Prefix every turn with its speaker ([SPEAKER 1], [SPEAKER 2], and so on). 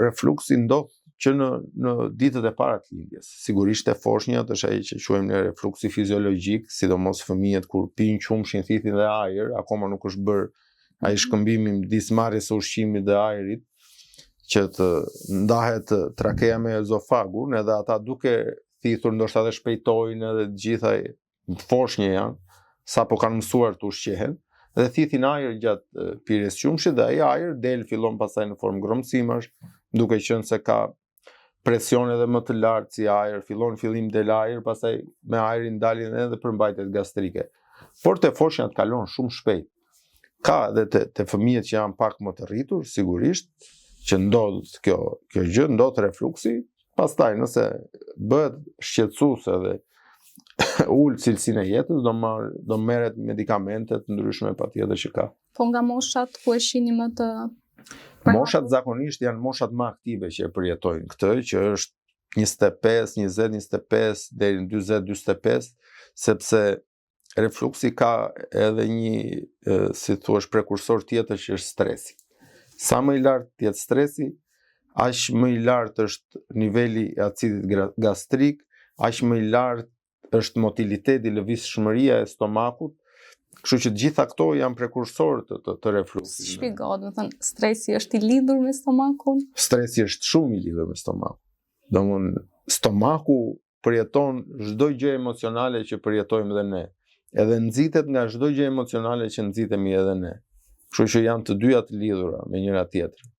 [SPEAKER 1] refluksi ndodh që në ditët e para të lindjes. Sigurisht e foshnjat është ai që quajmë ne refluksi fiziologjik, sidomos fëmijët kur pinë qumshin, thithin dhe ajër, akoma nuk është bërë ai shkëmbimi midis marrjes së ushqimit dhe ajrit që të ndahet trakeja me ezofagun, edhe ata duke thithur ndoshta edhe shpejtojnë edhe të gjitha foshnje janë, sapo kanë mësuar të ushqehen, dhe thithin ajër gjatë pirjes qumshit dhe ai ajër fillon pastaj në formë gromësimash, duke qenë se ka presion edhe më të lartë si ajër, fillim del ajër, pastaj me ajrin dalin edhe përmbajtjet gastrike. Por te foshnjat kalon shumë shpejt. Ka edhe te fëmijët që janë pak më të rritur, sigurisht, që ndodh kjo gjë, ndodh refluksi, pastaj nëse bëhet shqetësuese dhe ul cilësinë e jetës, do merret medikamente të ndryshme patjetër që ka.
[SPEAKER 2] Po nga moshat ku e shihni më të
[SPEAKER 1] Moshat zakonisht janë moshat më aktive që e përjetojnë këtë, që është 25, 20, 25 deri në 40, 45, sepse refluksi ka edhe një, si thuaç, prekursor tjetër që është stresi. Sa më i lartë jetë stresi, aq më i lartë është niveli i acidit gastrik, aq më i lartë është motiliteti, lëvizshmëria e stomakut. Kështu që të gjitha këto janë prekursorë të refluksit.
[SPEAKER 2] Shpjegohet, do të thënë, stresi është i lidhur me stomakun?
[SPEAKER 1] Stresi është shumë i lidhur me stomakun. Domthonë, stomaku përjeton çdo gjë emocionale që përjetojmë edhe ne. Edhe nxitet nga çdo gjë emocionale që nxitemi edhe ne. Kështu që janë të dyja të lidhura me njëra tjetrën.